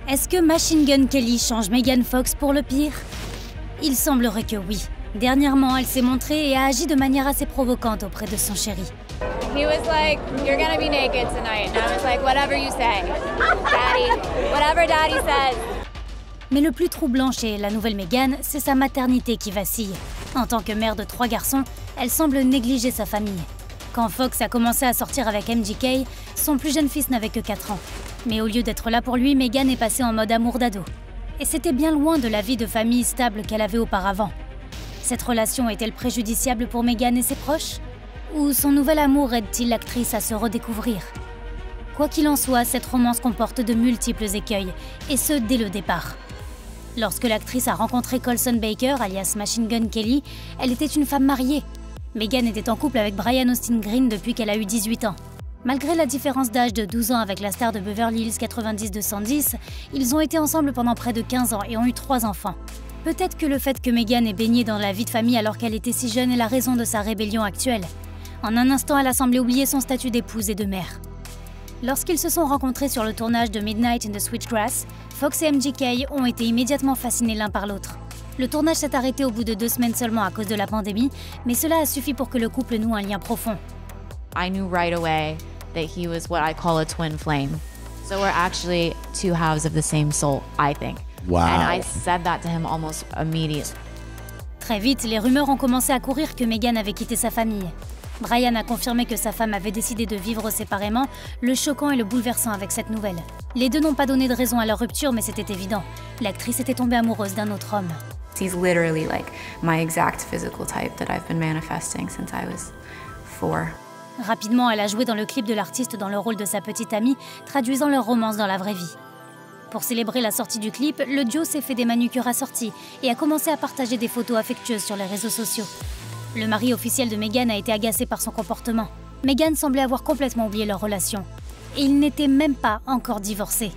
Est-ce que Machine Gun Kelly change Megan Fox pour le pire? Il semblerait que oui. Dernièrement, elle s'est montrée et a agi de manière assez provocante auprès de son chéri. He was like, "You're gonna be naked tonight." And I was like, "Whatever you say, Daddy. Whatever Daddy says." Mais le plus troublant chez la nouvelle Megan, c'est sa maternité qui vacille. En tant que mère de 3 garçons, elle semble négliger sa famille. Quand Fox a commencé à sortir avec MGK, son plus jeune fils n'avait que 4 ans. Mais au lieu d'être là pour lui, Megan est passée en mode amour d'ado. Et c'était bien loin de la vie de famille stable qu'elle avait auparavant. Cette relation est-elle préjudiciable pour Megan et ses proches? Ou son nouvel amour aide-t-il l'actrice à se redécouvrir? Quoi qu'il en soit, cette romance comporte de multiples écueils, et ce dès le départ. Lorsque l'actrice a rencontré Colson Baker, alias Machine Gun Kelly, elle était une femme mariée. Megan était en couple avec Brian Austin Green depuis qu'elle a eu 18 ans. Malgré la différence d'âge de 12 ans avec la star de Beverly Hills 90-210, ils ont été ensemble pendant près de 15 ans et ont eu 3 enfants. Peut-être que le fait que Megan ait baigné dans la vie de famille alors qu'elle était si jeune est la raison de sa rébellion actuelle. En un instant, elle a semblé oublier son statut d'épouse et de mère. Lorsqu'ils se sont rencontrés sur le tournage de Midnight in the Switchgrass, Fox et MGK ont été immédiatement fascinés l'un par l'autre. Le tournage s'est arrêté au bout de 2 semaines seulement à cause de la pandémie, mais cela a suffi pour que le couple noue un lien profond. I knew right away that he was what I call a twin flame. So we're actually 2 halves of the same soul, I think. Wow. And I said that to him almost immediately. Très vite, les rumeurs ont commencé à courir que Megan avait quitté sa famille. Brian a confirmé que sa femme avait décidé de vivre séparément, le choquant et le bouleversant avec cette nouvelle. Les deux n'ont pas donné de raison à leur rupture, mais c'était évident. L'actrice était tombée amoureuse d'un autre homme. He's literally like my exact physical type that I've been manifesting since I was 4. Rapidement, elle a joué dans le clip de l'artiste dans le rôle de sa petite amie, traduisant leur romance dans la vraie vie. Pour célébrer la sortie du clip, le duo s'est fait des manucures assortis et a commencé à partager des photos affectueuses sur les réseaux sociaux. Le mari officiel de Megan a été agacé par son comportement. Megan semblait avoir complètement oublié leur relation. Et ils n'étaient même pas encore divorcés.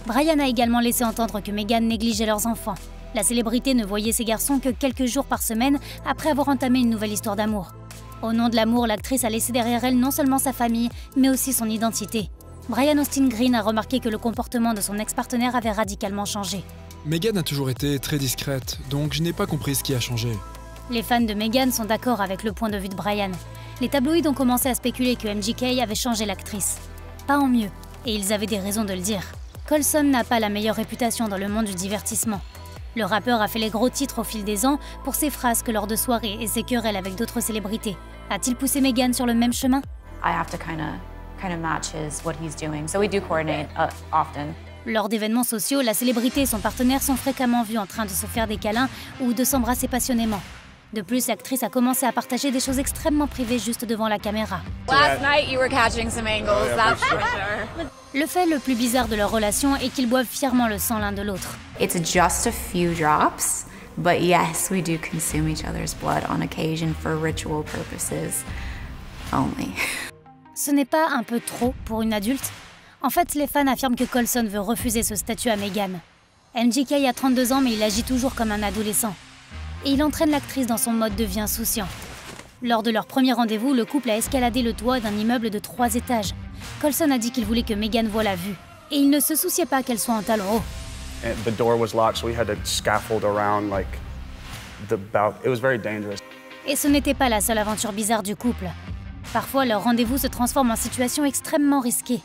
Brian a également laissé entendre que Megan négligeait leurs enfants. La célébrité ne voyait ses garçons que quelques jours par semaine après avoir entamé une nouvelle histoire d'amour. Au nom de l'amour, l'actrice a laissé derrière elle non seulement sa famille, mais aussi son identité. Brian Austin Green a remarqué que le comportement de son ex-partenaire avait radicalement changé. Megan a toujours été très discrète, donc je n'ai pas compris ce qui a changé. Les fans de Megan sont d'accord avec le point de vue de Brian. Les tabloïds ont commencé à spéculer que MGK avait changé l'actrice. Pas en mieux, et ils avaient des raisons de le dire. Colson n'a pas la meilleure réputation dans le monde du divertissement. Le rappeur a fait les gros titres au fil des ans pour ses frasques lors de soirées et ses querelles avec d'autres célébrités. A-t-il poussé Megan sur le même chemin? I have to kind of match what he's doing, so we do coordinate often. Lors d'événements sociaux, la célébrité et son partenaire sont fréquemment vus en train de se faire des câlins ou de s'embrasser passionnément. De plus, l'actrice a commencé à partager des choses extrêmement privées juste devant la caméra. Last night you were catching some angles, that's for sure. Le fait le plus bizarre de leur relation est qu'ils boivent fièrement le sang l'un de l'autre. It's just a few drops, but yes, we do consume each other's blood on occasion for ritual purposes only. Ce n'est pas un peu trop pour une adulte? En fait, les fans affirment que Colson veut refuser ce statut à Megan. MGK a 32 ans, mais il agit toujours comme un adolescent. Et il entraîne l'actrice dans son mode de vie insouciant. Lors de leur premier rendez-vous, le couple a escaladé le toit d'un immeuble de 3 étages. Colson a dit qu'il voulait que Megan voie la vue. Et il ne se souciait pas qu'elle soit en talons hauts. The door was locked, so we had to scaffold around like it was very dangerous. Et ce n'était pas la seule aventure bizarre du couple. Parfois, leur rendez-vous se transforme en situation extrêmement risquée.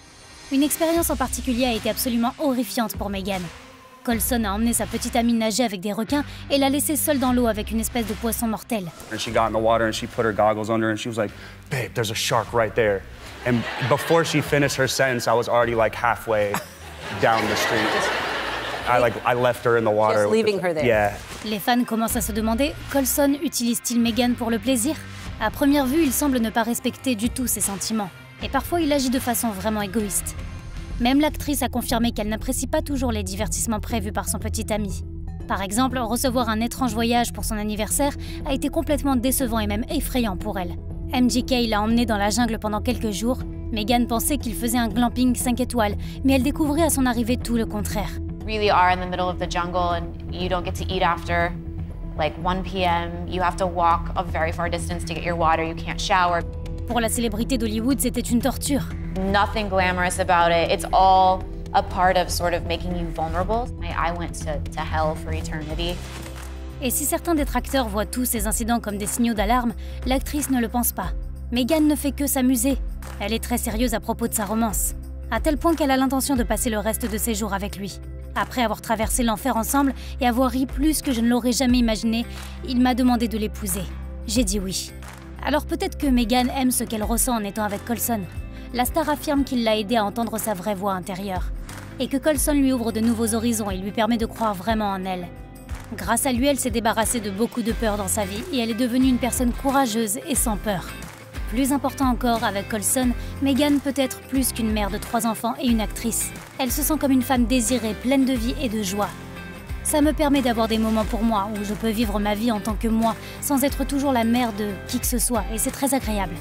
Une expérience en particulier a été absolument horrifiante pour Megan. Colson a emmené sa petite amie nager avec des requins et l'a laissée seule dans l'eau avec une espèce de poisson mortel. And she got in the water and she put her goggles under and she was like, "Babe, there's a shark right there." And before she finished her sentence, I was already like halfway down the street. I left her in the water. Just leaving her there. Yeah. Les fans commencent à se demander, Colson utilise-t-il Megan pour le plaisir? À première vue, il semble ne pas respecter du tout ses sentiments. Et parfois, il agit de façon vraiment égoïste. Même l'actrice a confirmé qu'elle n'apprécie pas toujours les divertissements prévus par son petit ami. Par exemple, recevoir un étrange voyage pour son anniversaire a été complètement décevant et même effrayant pour elle. MGK l'a emmenée dans la jungle pendant quelques jours. Megan pensait qu'il faisait un glamping 5 étoiles, mais elle découvrit à son arrivée tout le contraire. Really are in the middle of the jungle and you don't get to eat after like 1 p.m. You have to walk a very far distance to get your water. You can't shower. Pour la célébrité d'Hollywood, c'était une torture. Nothing glamorous about it. It's all a part of sort of making you vulnerable. I went to hell for eternity. Et si certains détracteurs voient tous ces incidents comme des signaux d'alarme, l'actrice ne le pense pas. Meghan ne fait que s'amuser. Elle est très sérieuse à propos de sa romance, à tel point qu'elle a l'intention de passer le reste de ses jours avec lui. Après avoir traversé l'enfer ensemble et avoir ri plus que je ne l'aurais jamais imaginé, il m'a demandé de l'épouser. J'ai dit oui. Alors peut-être que Meghan aime ce qu'elle ressent en étant avec Coulson. La star affirme qu'il l'a aidée à entendre sa vraie voix intérieure, et que Coulson lui ouvre de nouveaux horizons et lui permet de croire vraiment en elle. Grâce à lui, elle s'est débarrassée de beaucoup de peur dans sa vie et elle est devenue une personne courageuse et sans peur. Plus important encore, avec Coulson, Meghan peut être plus qu'une mère de 3 enfants et une actrice. Elle se sent comme une femme désirée, pleine de vie et de joie. Ça me permet d'avoir des moments pour moi où je peux vivre ma vie en tant que moi, sans être toujours la mère de qui que ce soit, et c'est très agréable.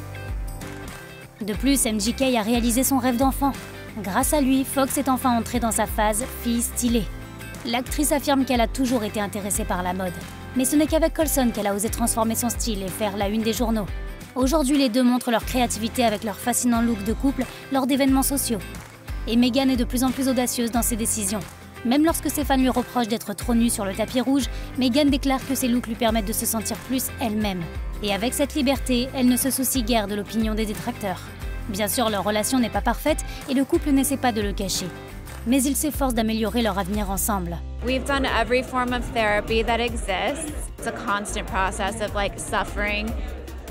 De plus, MGK a réalisé son rêve d'enfant. Grâce à lui, Fox est enfin entrée dans sa phase fille stylée. L'actrice affirme qu'elle a toujours été intéressée par la mode. Mais ce n'est qu'avec Coulson qu'elle a osé transformer son style et faire la une des journaux. Aujourd'hui, les deux montrent leur créativité avec leur fascinant look de couple lors d'événements sociaux. Et Meghan est de plus en plus audacieuse dans ses décisions. Même lorsque ses fans lui reprochent d'être trop nue sur le tapis rouge, Meghan déclare que ses looks lui permettent de se sentir plus elle-même. Et avec cette liberté, elle ne se soucie guère de l'opinion des détracteurs. Bien sûr, leur relation n'est pas parfaite et le couple n'essaie pas de le cacher. Mais ils s'efforcent d'améliorer leur avenir ensemble. We've done every form of therapy that exists. It's a constant process of like suffering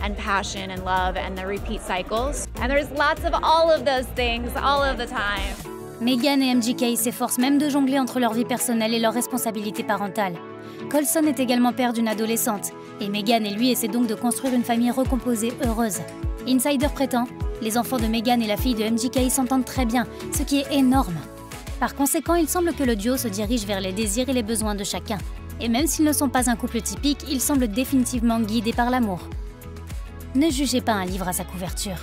and passion and love and the repeat cycles. And there's lots of all of those things all of the time. Meghan et MGK s'efforcent même de jongler entre leur vie personnelle et leurs responsabilités parentales. Coulson est également père d'une adolescente, et Meghan et lui essaient donc de construire une famille recomposée heureuse. Insider prétend, les enfants de Meghan et la fille de MGK s'entendent très bien, ce qui est énorme. Par conséquent, il semble que le duo se dirige vers les désirs et les besoins de chacun. Et même s'ils ne sont pas un couple typique, ils semblent définitivement guidés par l'amour. Ne jugez pas un livre à sa couverture.